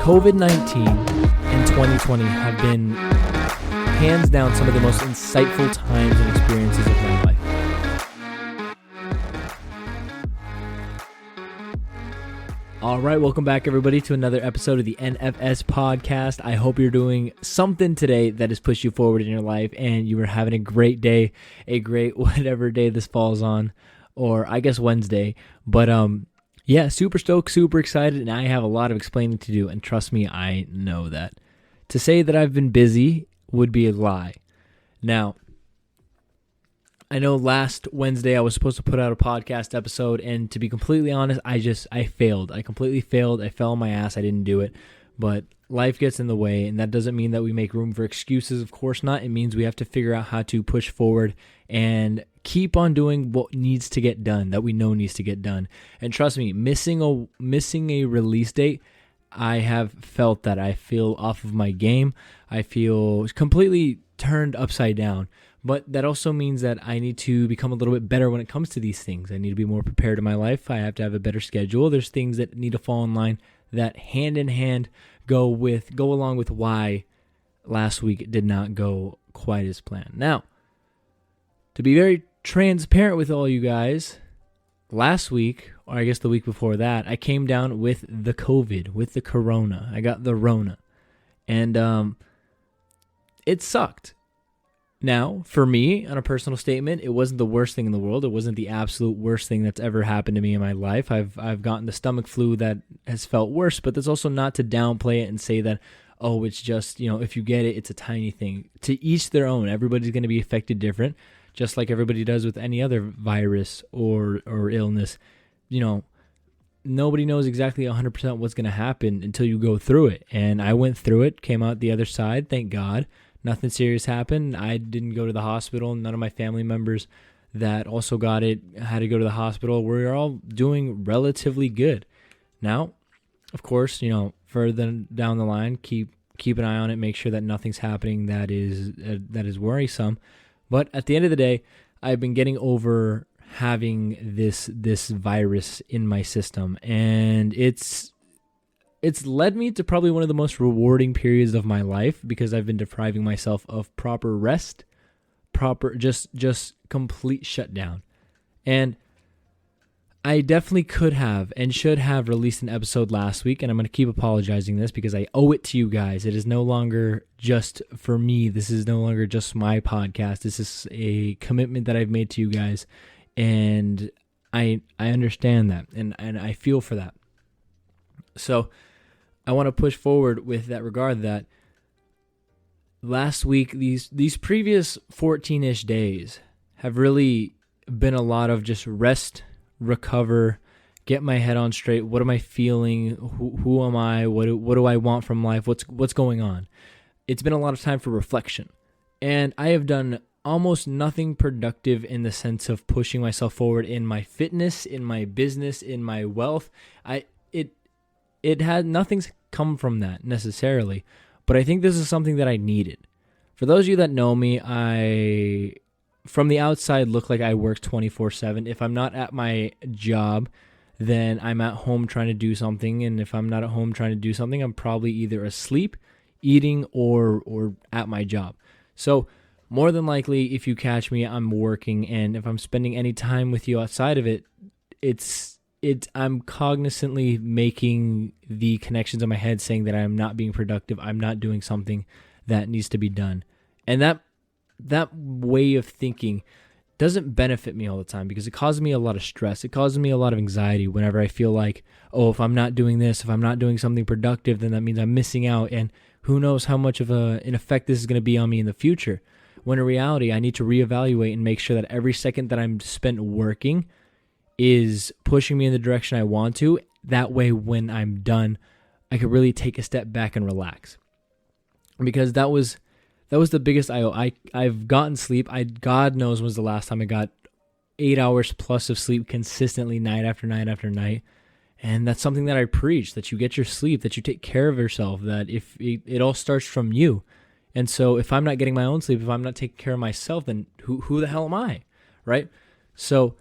COVID-19 and 2020 have been hands down some of the most insightful times and experiences of my life. All right, welcome back everybody to another episode of the NFS podcast. I hope you're doing something today that has pushed you forward in your life and you are having a great day, a great whatever day this falls on, or I guess Wednesday. But yeah, super stoked, super excited, and I have a lot of explaining to do, and trust me, I know that. To say that I've been busy would be a lie. Now, I know last Wednesday I was supposed to put out a podcast episode, and to be completely honest, I failed. I completely failed. I fell on my ass. I didn't do it, but life gets in the way, and that doesn't mean that we make room for excuses. Of course not. It means we have to figure out how to push forward and keep on doing what needs to get done, that we know needs to get done. And trust me, missing a release date, I have felt that I feel off of my game. I feel completely turned upside down. But that also means that I need to become a little bit better when it comes to these things. I need to be more prepared in my life. I have to have a better schedule. There's things that need to fall in line that hand in hand go along with why last week it did not go quite as planned. Now, to be very transparent with all you guys, last week, or I guess the week before that, I came down with the COVID, with the corona. I got the Rona. And it sucked. Now, for me, on a personal statement, it wasn't the worst thing in the world. It wasn't the absolute worst thing that's ever happened to me in my life. I've gotten the stomach flu that has felt worse, but that's also not to downplay it and say that, oh, it's just, if you get it, it's a tiny thing. To each their own. Everybody's going to be affected different, just like everybody does with any other virus or illness. Nobody knows exactly 100% what's going to happen until you go through it. And I went through it, came out the other side, thank God. Nothing serious happened. I didn't go to the hospital. None of my family members that also got it had to go to the hospital. We're all doing relatively good. Now, of course, further down the line, keep an eye on it. Make sure that nothing's happening that is worrisome. But at the end of the day, I've been getting over having this virus in my system, and it's led me to probably one of the most rewarding periods of my life because I've been depriving myself of proper rest, just complete shutdown. And I definitely could have and should have released an episode last week, and I'm going to keep apologizing this because I owe it to you guys. It is no longer just for me. This is no longer just my podcast. This is a commitment that I've made to you guys, and I understand that, and I feel for that. So I want to push forward with that regard that last week, these previous 14-ish days have really been a lot of just rest, recover, get my head on straight. What am I feeling? Who am I? What do I want from life? What's going on? It's been a lot of time for reflection. And I have done almost nothing productive in the sense of pushing myself forward in my fitness, in my business, in my wealth. Nothing's come from that necessarily, but I think this is something that I needed. For those of you that know me, I, from the outside, look like I work 24/7. If I'm not at my job, then I'm at home trying to do something, and if I'm not at home trying to do something, I'm probably either asleep, eating, or at my job. So more than likely, if you catch me, I'm working, and if I'm spending any time with you outside of it, I'm cognizantly making the connections in my head saying that I'm not being productive. I'm not doing something that needs to be done. And that way of thinking doesn't benefit me all the time because it causes me a lot of stress. It causes me a lot of anxiety whenever I feel like, oh, if I'm not doing this, if I'm not doing something productive, then that means I'm missing out. And who knows how much of an effect this is going to be on me in the future. When in reality, I need to reevaluate and make sure that every second that I'm spent working is pushing me in the direction I want to. That way, when I'm done, I could really take a step back and relax. Because that was the biggest I've gotten sleep. God knows when's the last time I got 8 hours plus of sleep consistently night after night after night. And that's something that I preach, that you get your sleep, that you take care of yourself, that if it all starts from you. And so if I'm not getting my own sleep, if I'm not taking care of myself, then who the hell am I, right? So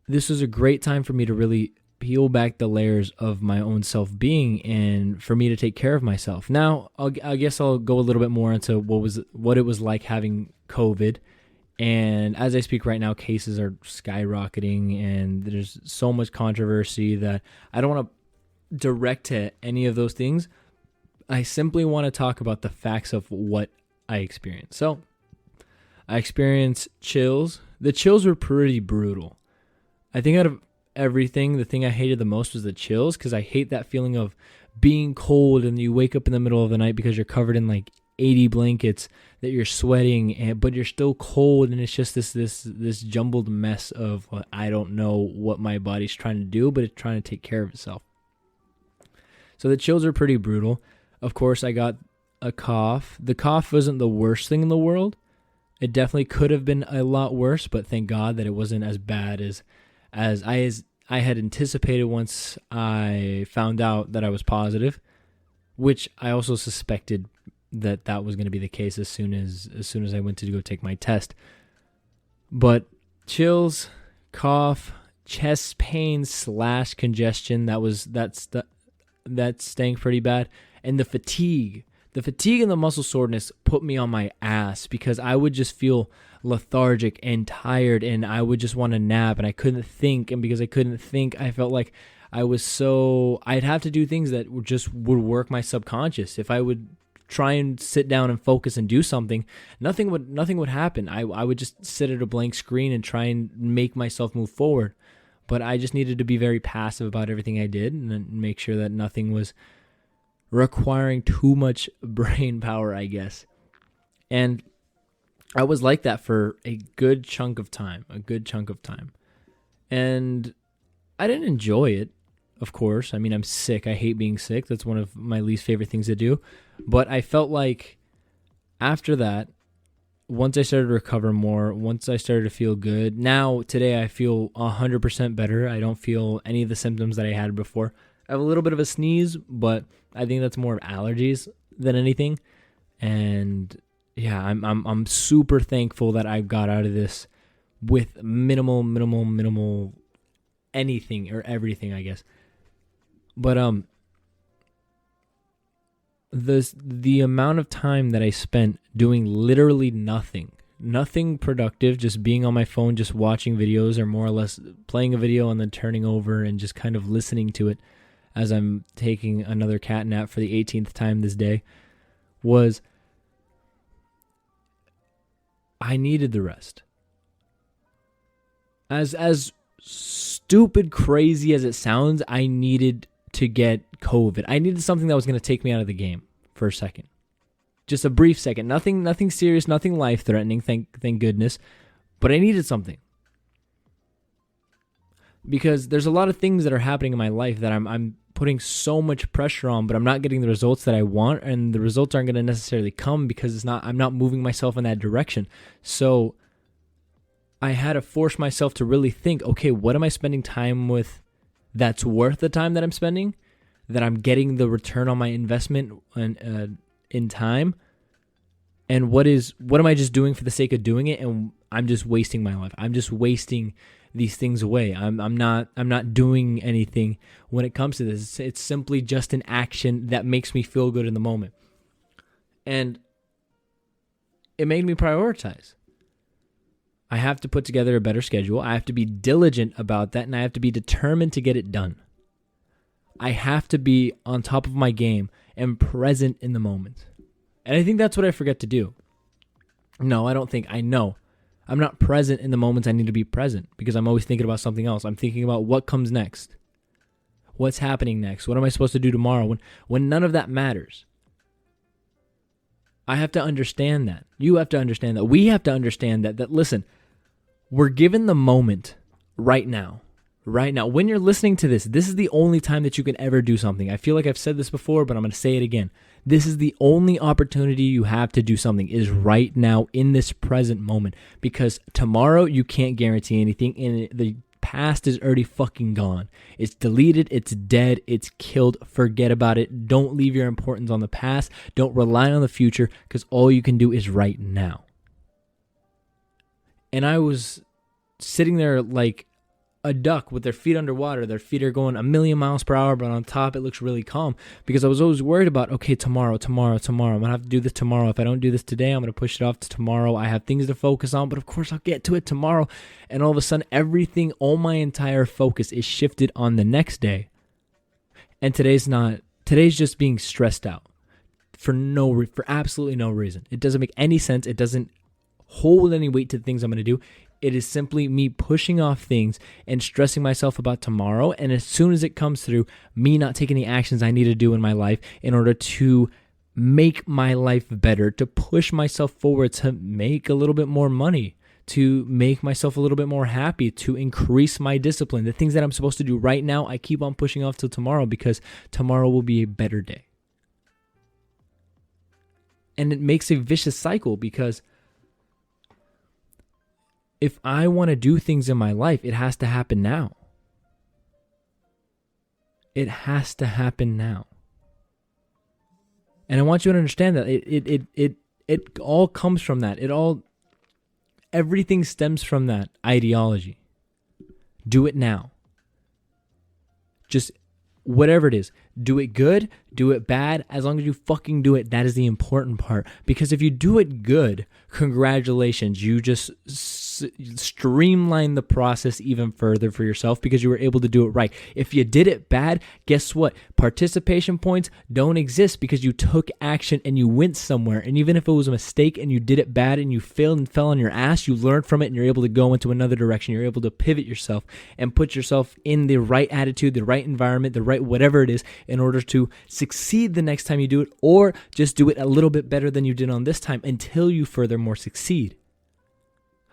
this was a great time for me to really peel back the layers of my own self-being and for me to take care of myself. Now, I guess I'll go a little bit more into what it was like having COVID. And as I speak right now, cases are skyrocketing and there's so much controversy that I don't want to direct to any of those things. I simply want to talk about the facts of what I experienced. So, I experienced chills. The chills were pretty brutal. I think out of everything, the thing I hated the most was the chills, because I hate that feeling of being cold and you wake up in the middle of the night because you're covered in like 80 blankets, that you're sweating, but you're still cold, and it's just this jumbled mess of I don't know what my body's trying to do, but it's trying to take care of itself. So the chills are pretty brutal. Of course, I got a cough. The cough wasn't the worst thing in the world. It definitely could have been a lot worse, but thank God that it wasn't as bad as I had anticipated once I found out that I was positive, which I also suspected that was going to be the case as soon as I went to go take my test. But chills, cough, chest pain / congestion, that's staying pretty bad, and the fatigue. The fatigue and the muscle soreness put me on my ass because I would just feel lethargic and tired, and I would just want to nap, and I couldn't think. And because I couldn't think, I felt like I'd have to do things that would work my subconscious. If I would try and sit down and focus and do something, nothing would happen. I would just sit at a blank screen and try and make myself move forward. But I just needed to be very passive about everything I did and make sure that nothing was requiring too much brain power, I guess. And I was like that for a good chunk of time. And I didn't enjoy it, of course. I mean, I'm sick. I hate being sick. That's one of my least favorite things to do. But I felt like after that, once I started to recover more, once I started to feel good, now today I feel 100% better. I don't feel any of the symptoms that I had before. I have a little bit of a sneeze, but I think that's more of allergies than anything. And yeah, I'm super thankful that I got out of this with minimal anything or everything, I guess. But the amount of time that I spent doing literally nothing productive, just being on my phone, just watching videos, or more or less playing a video and then turning over and just kind of listening to it as I'm taking another cat nap for the 18th time this day, was I needed the rest. As stupid crazy as it sounds, I needed to get COVID. I needed something that was going to take me out of the game for a second. Just a brief second. Nothing serious, nothing life-threatening, thank goodness. But I needed something. Because there's a lot of things that are happening in my life that I'm putting so much pressure on, but I'm not getting the results that I want, and the results aren't going to necessarily come because I'm not moving myself in that direction. So I had to force myself to really think, okay, what am I spending time with that's worth the time that I'm spending, that I'm getting the return on my investment in time, and what am I just doing for the sake of doing it, and I'm just wasting my life. I'm just wasting these things away. I'm not doing anything when it comes to this. It's simply just an action that makes me feel good in the moment. And it made me prioritize. I have to put together a better schedule. I have to be diligent about that, and I have to be determined to get it done. I have to be on top of my game and present in the moment. And I think that's what I forget to do. No, I don't think. I know. I'm not present in the moments I need to be present because I'm always thinking about something else. I'm thinking about what comes next. What's happening next? What am I supposed to do tomorrow when none of that matters? I have to understand that. You have to understand that. We have to understand that listen, we're given the moment right now. Right now. When you're listening to this is the only time that you can ever do something. I feel like I've said this before, but I'm going to say it again. This is the only opportunity you have to do something is right now in this present moment, because tomorrow you can't guarantee anything, and the past is already fucking gone. It's deleted. It's dead. It's killed. Forget about it. Don't leave your importance on the past. Don't rely on the future, because all you can do is right now. And I was sitting there like a duck with their feet underwater. Their feet are going a million miles per hour, but on top it looks really calm, because I was always worried about, okay, tomorrow. I'm going to have to do this tomorrow. If I don't do this today, I'm going to push it off to tomorrow. I have things to focus on, but of course I'll get to it tomorrow. And all of a sudden, all my entire focus is shifted on the next day. And today's just being stressed out for absolutely no reason. It doesn't make any sense. It doesn't hold any weight to the things I'm going to do. It is simply me pushing off things and stressing myself about tomorrow. And as soon as it comes through, me not taking the actions I need to do in my life in order to make my life better, to push myself forward, to make a little bit more money, to make myself a little bit more happy, to increase my discipline. The things that I'm supposed to do right now, I keep on pushing off till tomorrow, because tomorrow will be a better day. And it makes a vicious cycle, because if I want to do things in my life, it has to happen now. It has to happen now. And I want you to understand that it all comes from that. Everything stems from that ideology. Do it now. Just whatever it is. Do it good, do it bad, as long as you fucking do it. That is the important part. Because if you do it good, congratulations. You just streamline the process even further for yourself, because you were able to do it right. If you did it bad, guess what? Participation points don't exist, because you took action and you went somewhere. And even if it was a mistake and you did it bad and you failed and fell on your ass, you learned from it and you're able to go into another direction. You're able to pivot yourself and put yourself in the right attitude, the right environment, the right whatever it is, in order to succeed the next time you do it, or just do it a little bit better than you did on this time until you furthermore succeed.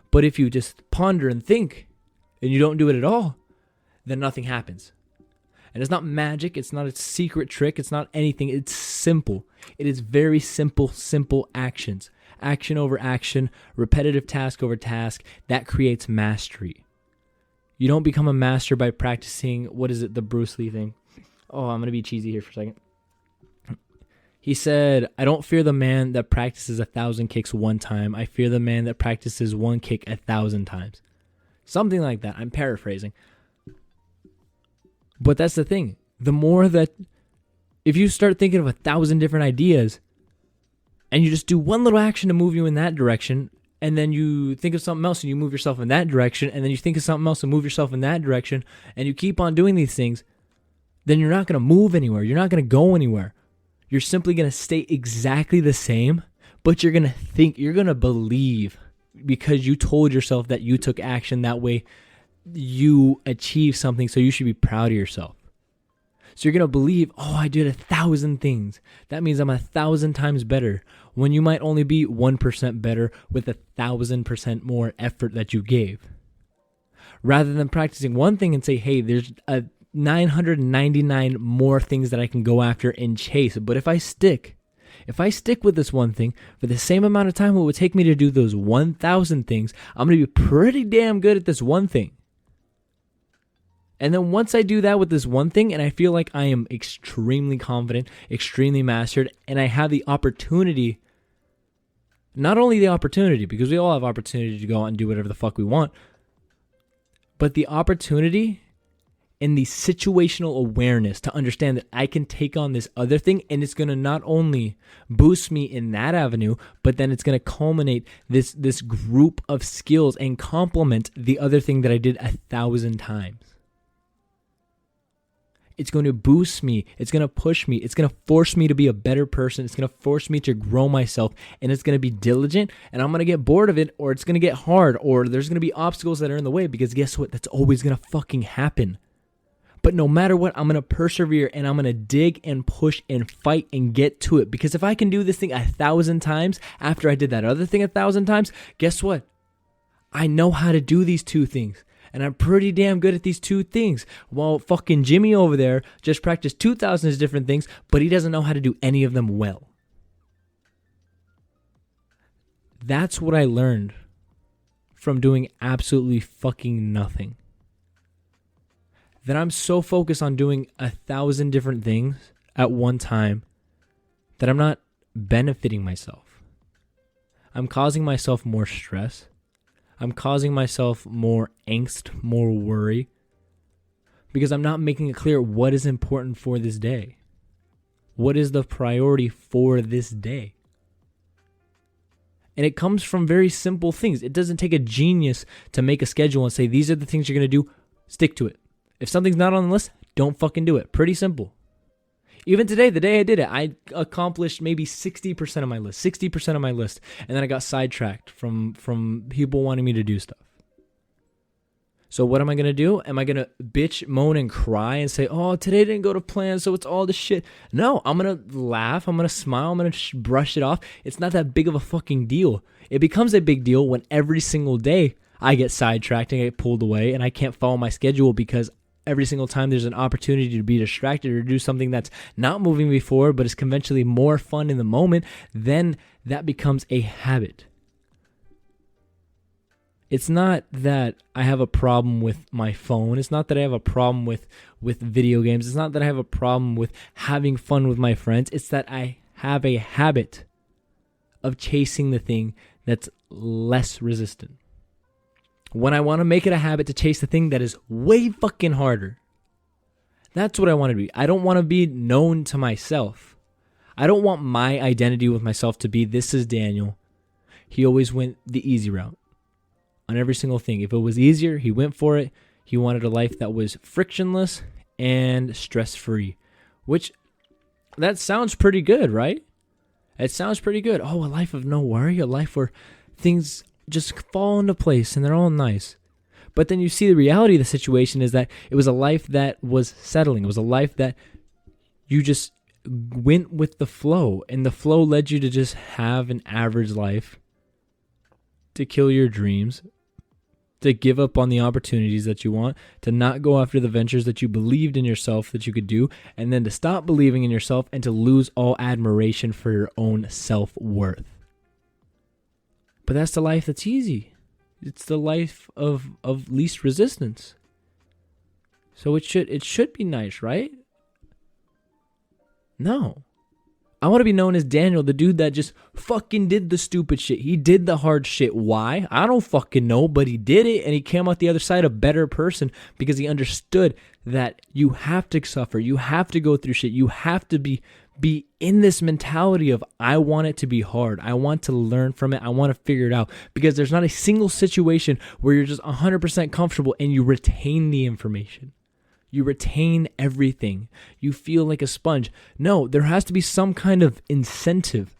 But if you just ponder and think and you don't do it at all, then nothing happens. And it's not magic. It's not a secret trick. It's not anything. It's simple. It is very simple actions. Action over action, repetitive task over task. That creates mastery. You don't become a master by practicing, the Bruce Lee thing. Oh, I'm going to be cheesy here for a second. He said, I don't fear the man that practices 1,000 kicks one time. I fear the man that practices one kick 1,000 times. Something like that. I'm paraphrasing. But that's the thing. The more that, if you start thinking of 1,000 different ideas and you just do one little action to move you in that direction, and then you think of something else and you move yourself in that direction, and then you think of something else and move yourself in that direction, and you keep on doing these things, then you're not going to move anywhere. You're not going to go anywhere. You're simply going to stay exactly the same, but you're going to believe, because you told yourself that you took action that way, you achieved something, so you should be proud of yourself. So you're going to believe, I did 1,000 things. That means I'm 1,000 times better, when you might only be 1% better with 1,000% more effort that you gave. Rather than practicing one thing and say, hey, there's 999 more things that I can go after and chase. But if I stick with this one thing for the same amount of time it would take me to do those 1,000 things, I'm going to be pretty damn good at this one thing. And then once I do that with this one thing, and I feel like I am extremely confident, extremely mastered, and I have the opportunity, not only the opportunity, because we all have opportunity to go out and do whatever the fuck we want, but the opportunity and the situational awareness to understand that I can take on this other thing, and it's going to not only boost me in that avenue, but then it's going to culminate this group of skills and complement the other thing that I did 1,000 times. It's going to boost me. It's going to push me. It's going to force me to be a better person. It's going to force me to grow myself, and it's going to be diligent, and I'm going to get bored of it, or it's going to get hard, or there's going to be obstacles that are in the way, because guess what? That's always going to fucking happen. But no matter what, I'm going to persevere, and I'm going to dig and push and fight and get to it. Because if I can do this thing 1,000 times after I did that other thing 1,000 times, guess what? I know how to do these two things. And I'm pretty damn good at these two things. While fucking Jimmy over there just practiced 2,000 different things, but he doesn't know how to do any of them well. That's what I learned from doing absolutely fucking nothing. That I'm so focused on doing 1,000 different things at one time that I'm not benefiting myself. I'm causing myself more stress. I'm causing myself more angst, more worry, because I'm not making it clear what is important for this day. What is the priority for this day? And it comes from very simple things. It doesn't take a genius to make a schedule and say, these are the things you're going to do. Stick to it. If something's not on the list, don't fucking do it. Pretty simple. Even today, the day I did it, I accomplished maybe 60% of my list, 60% of my list. And then I got sidetracked from people wanting me to do stuff. So what am I going to do? Am I going to bitch, moan, and cry and say, oh, today didn't go to plan, so it's all this shit? No, I'm going to laugh. I'm going to smile. I'm going to brush it off. It's not that big of a fucking deal. It becomes a big deal when every single day I get sidetracked and I get pulled away and I can't follow my schedule because every single time there's an opportunity to be distracted or do something that's not moving me forward but is conventionally more fun in the moment, then that becomes a habit. It's not that I have a problem with my phone. It's not that I have a problem with video games. It's not that I have a problem with having fun with my friends. It's that I have a habit of chasing the thing that's less resistant. When I want to make it a habit to chase the thing that is way fucking harder, that's what I want to be. I don't want to be known to myself. I don't want my identity with myself to be, this is Daniel. He always went the easy route on every single thing. If it was easier, he went for it. He wanted a life that was frictionless and stress-free, which that sounds pretty good, right? It sounds pretty good. Oh, a life of no worry, a life where things just fall into place and they're all nice. But then you see the reality of the situation is that it was a life that was settling. It was a life that you just went with the flow, and the flow led you to just have an average life, to kill your dreams, to give up on the opportunities that you want, to not go after the ventures that you believed in yourself that you could do, and then to stop believing in yourself and to lose all admiration for your own self-worth. But that's the life that's easy. It's the life of least resistance. So it should be nice, right? No. I want to be known as Daniel, the dude that just fucking did the stupid shit. He did the hard shit. Why? I don't fucking know, but he did it, and he came out the other side a better person because he understood that you have to suffer. You have to go through shit. You have to be in this mentality of, I want it to be hard. I want to learn from it. I want to figure it out, because there's not a single situation where you're just 100% comfortable and you retain the information. You retain everything. You feel like a sponge. No, there has to be some kind of incentive,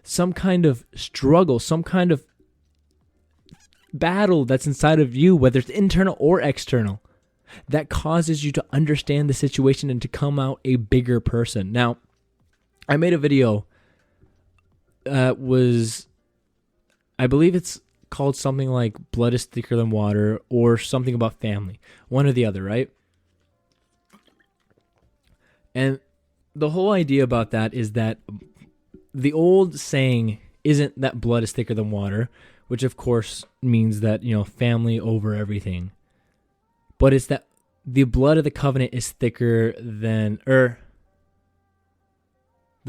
some kind of struggle, some kind of battle that's inside of you, whether it's internal or external, that causes you to understand the situation and to come out a bigger person. Now, I made a video that was, I believe it's called something like Blood is Thicker Than Water or something about family. One or the other, right? And the whole idea about that is that the old saying isn't that blood is thicker than water, which of course means that, family over everything. But it's that the blood of the covenant is thicker than, the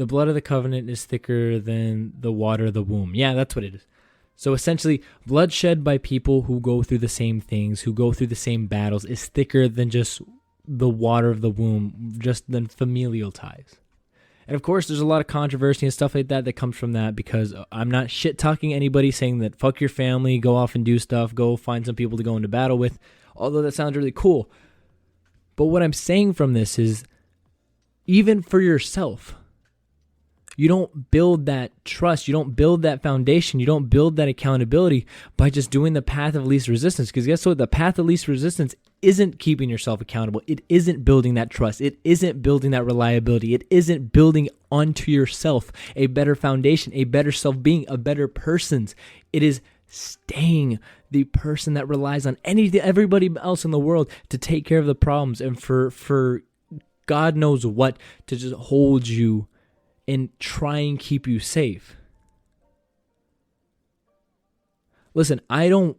blood of the covenant is thicker than the water of the womb. Yeah, that's what it is. So essentially, blood shed by people who go through the same things, who go through the same battles, is thicker than just the water of the womb, just than familial ties. And of course, there's a lot of controversy and stuff like that comes from that, because I'm not shit-talking anybody saying that fuck your family, go off and do stuff, go find some people to go into battle with, although that sounds really cool. But what I'm saying from this is, even for yourself, you don't build that trust, you don't build that foundation, you don't build that accountability by just doing the path of least resistance. Because guess what? The path of least resistance isn't keeping yourself accountable. It isn't building that trust. It isn't building that reliability. It isn't building onto yourself a better foundation, a better self-being, a better person. It is staying the person that relies on everybody else in the world to take care of the problems, and for God knows what, to just hold you and try and keep you safe. Listen, I don't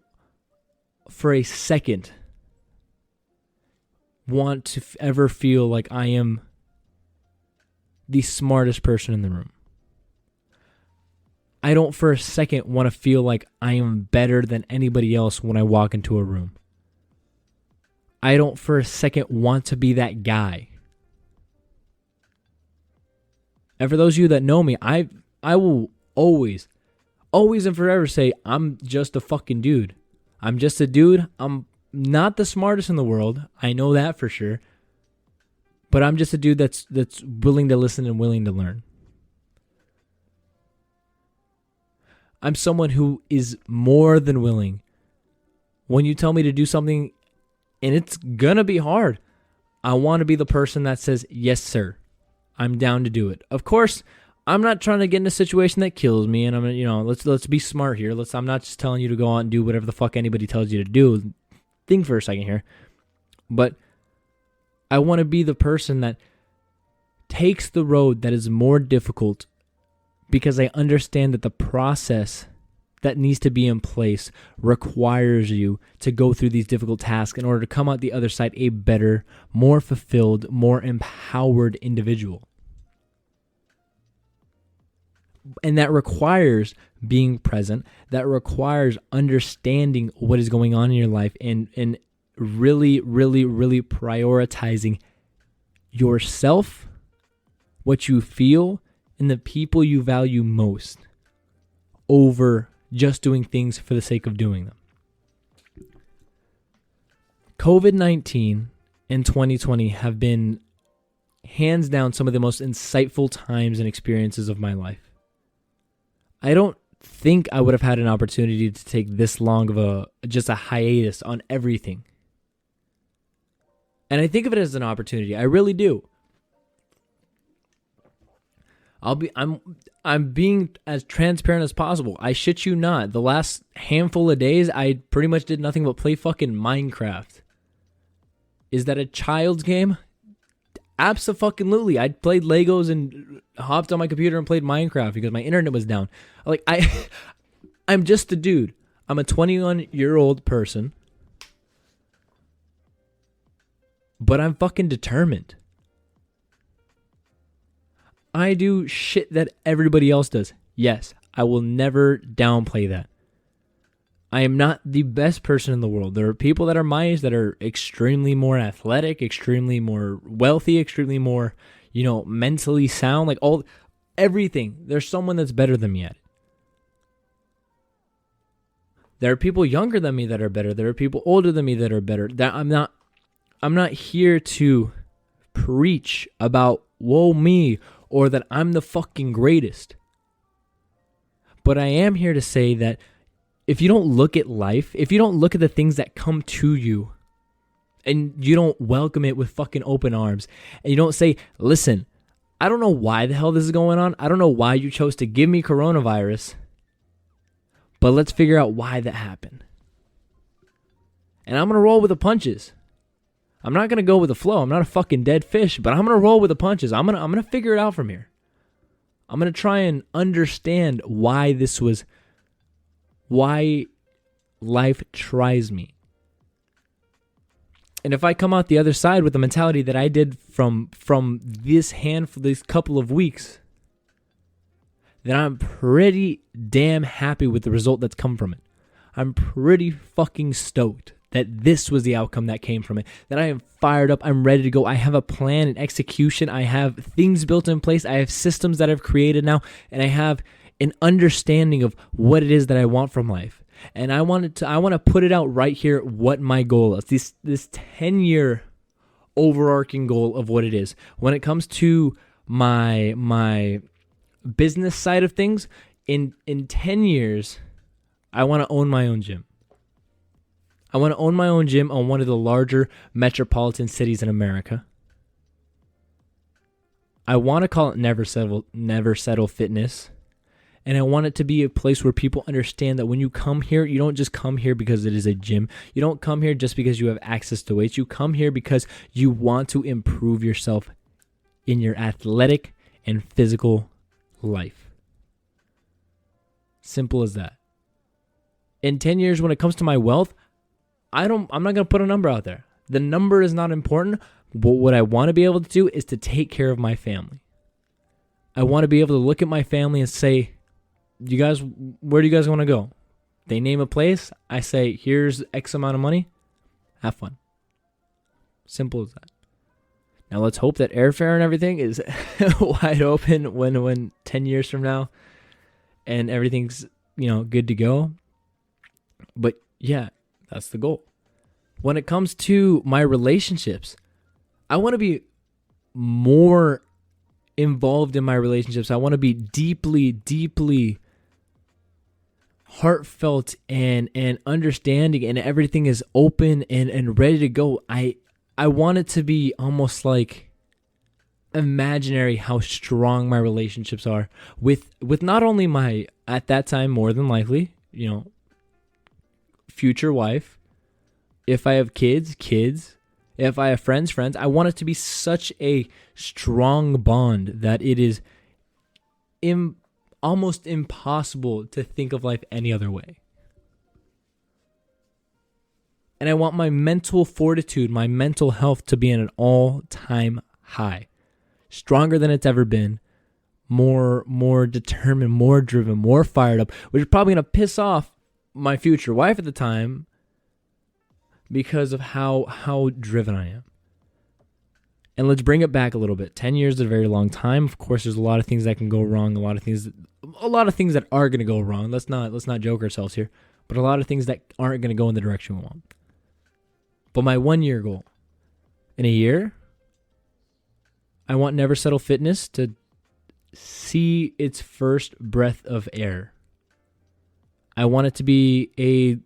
for a second want to ever feel like I am the smartest person in the room. I don't for a second want to feel like I am better than anybody else when I walk into a room. I don't for a second want to be that guy. And for those of you that know me, I will always and forever say I'm just a fucking dude. I'm just a dude. I'm not the smartest in the world. I know that for sure. But I'm just a dude that's willing to listen and willing to learn. I'm someone who is more than willing. When you tell me to do something and it's gonna be hard, I want to be the person that says, yes, sir. I'm down to do it. Of course, I'm not trying to get in a situation that kills me, and let's be smart here. I'm not just telling you to go out and do whatever the fuck anybody tells you to do. Think for a second here. But I want to be the person that takes the road that is more difficult because I understand that the process that needs to be in place requires you to go through these difficult tasks in order to come out the other side a better, more fulfilled, more empowered individual. And that requires being present. That requires understanding what is going on in your life and really, really, really prioritizing yourself, what you feel, and the people you value most over just doing things for the sake of doing them. COVID-19 and 2020 have been hands down some of the most insightful times and experiences of my life. I don't think I would have had an opportunity to take this long of a hiatus on everything. And I think of it as an opportunity. I really do. I'm being as transparent as possible. I shit you not. The last handful of days, I pretty much did nothing but play fucking Minecraft. Is that a child's game? Absolutely. I played Legos and hopped on my computer and played Minecraft because my internet was down. I'm just a dude. I'm a 21-year-old person. But I'm fucking determined. I do shit that everybody else does. Yes, I will never downplay that. I am not the best person in the world. There are people that are my age that are extremely more athletic, extremely more wealthy, extremely more, mentally sound, everything. There's someone that's better than me at it. There are people younger than me that are better. There are people older than me that are better. I'm not here to preach about woe me or that I'm the fucking greatest. But I am here to say that if you don't look at life, if you don't look at the things that come to you and you don't welcome it with fucking open arms and you don't say, listen, I don't know why the hell this is going on. I don't know why you chose to give me coronavirus, but let's figure out why that happened. And I'm going to roll with the punches. I'm not going to go with the flow. I'm not a fucking dead fish, but I'm going to roll with the punches. I'm going to figure it out from here. I'm going to try and understand why life tries me. And if I come out the other side with the mentality that I did from this couple of weeks, then I'm pretty damn happy with the result that's come from it. I'm pretty fucking stoked that this was the outcome that came from it, that I am fired up, I'm ready to go, I have a plan and execution, I have things built in place, I have systems that I've created now, and I have an understanding of what it is that I want from life. And I want to put it out right here what my goal is, this 10-year overarching goal of what it is. When it comes to my business side of things, in 10 years, I want to own my own gym. I want to own my own gym on one of the larger metropolitan cities in America. I want to call it Never Settle Fitness. And I want it to be a place where people understand that when you come here, you don't just come here because it is a gym. You don't come here just because you have access to weights. You come here because you want to improve yourself in your athletic and physical life. Simple as that. In 10 years, when it comes to my wealth, I'm not going to put a number out there. The number is not important. But what I want to be able to do is to take care of my family. I want to be able to look at my family and say, where do you guys want to go? They name a place. I say, here's X amount of money. Have fun. Simple as that. Now let's hope that airfare and everything is wide open when 10 years from now and everything's, good to go. But yeah, that's the goal. When it comes to my relationships, I want to be more involved in my relationships. I want to be deeply, deeply heartfelt and understanding, and everything is open and ready to go. I want it to be almost like imaginary how strong my relationships are with not only my, at that time, more than likely, future wife. If I have kids. If I have friends. I want it to be such a strong bond that it is almost impossible to think of life any other way. And I want my mental fortitude, my mental health to be at an all-time high. Stronger than it's ever been. More determined, more driven, more fired up, which is probably going to piss off my future wife at the time because of how driven I am. And let's bring it back a little bit. 10 years is a very long time. Of course, there's a lot of things that can go wrong, a lot of things that are going to go wrong. Let's not joke ourselves here, but a lot of things that aren't going to go in the direction we want. But my 1 year goal, in a year, I want Never Settle Fitness to see its first breath of air. I want it to be a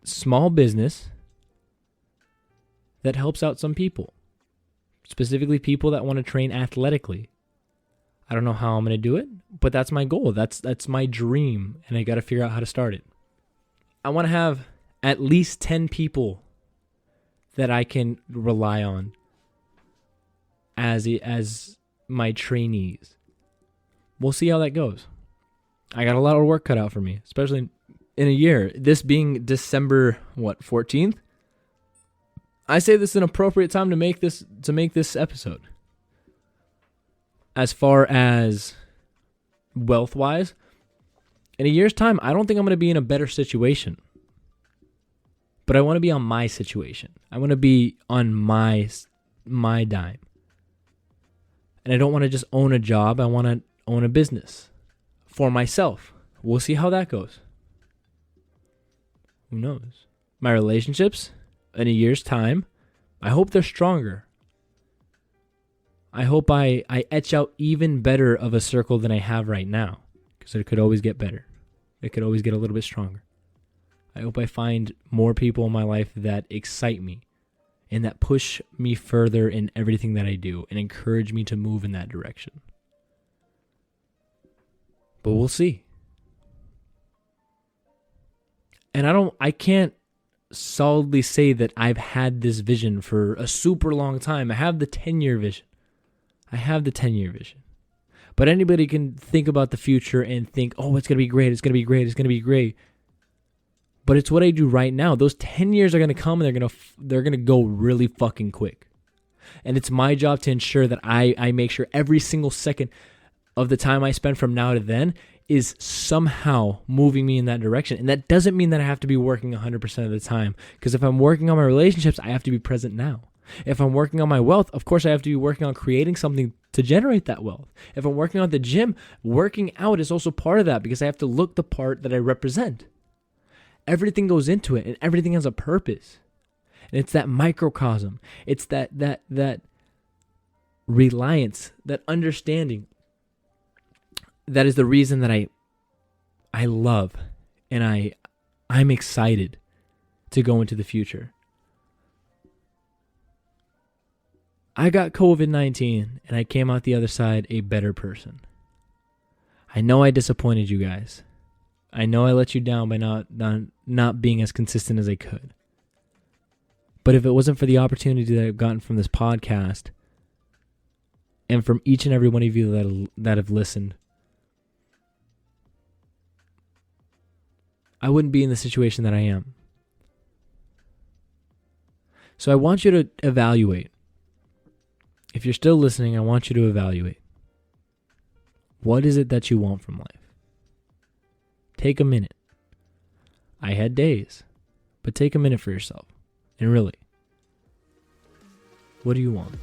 small business that helps out some people, specifically people that want to train athletically. I don't know how I'm going to do it, but that's my goal. That's my dream, and I got to figure out how to start it. I want to have at least 10 people that I can rely on as my trainees. We'll see how that goes. I got a lot of work cut out for me, especially in a year. This being December 14th. I say this is an appropriate time to make this episode. As far as wealth-wise, in a year's time, I don't think I'm going to be in a better situation. But I want to be on my situation. I want to be on my dime. And I don't want to just own a job. I want to own a business for myself. We'll see how that goes. Who knows? My relationships, in a year's time, I hope they're stronger. I hope I etch out even better of a circle than I have right now, because it could always get better. It could always get a little bit stronger. I hope I find more people in my life that excite me and that push me further in everything that I do and encourage me to move in that direction. But we'll see. And I can't solidly say that I've had this vision for a super long time. I have the 10-year vision. But anybody can think about the future and think, oh, it's going to be great. It's going to be great. But it's what I do right now. Those 10 years are going to come and they're going to go really fucking quick. And it's my job to ensure that I make sure every single second of the time I spend from now to then is somehow moving me in that direction. And that doesn't mean that I have to be working 100% of the time. Because if I'm working on my relationships, I have to be present now. If I'm working on my wealth, of course I have to be working on creating something to generate that wealth. If I'm working on the gym, working out is also part of that because I have to look the part that I represent. Everything goes into it and everything has a purpose. And it's that microcosm. It's that reliance, that understanding. That is the reason that I love and I'm excited to go into the future. I got COVID-19 and I came out the other side a better person. I know I disappointed you guys. I know I let you down by not being as consistent as I could. But if it wasn't for the opportunity that I've gotten from this podcast and from each and every one of you that have listened, I wouldn't be in the situation that I am. So I want you to evaluate. If you're still listening, I want you to evaluate. What is it that you want from life? Take a minute. I had days, but take a minute for yourself. And really, What do you want?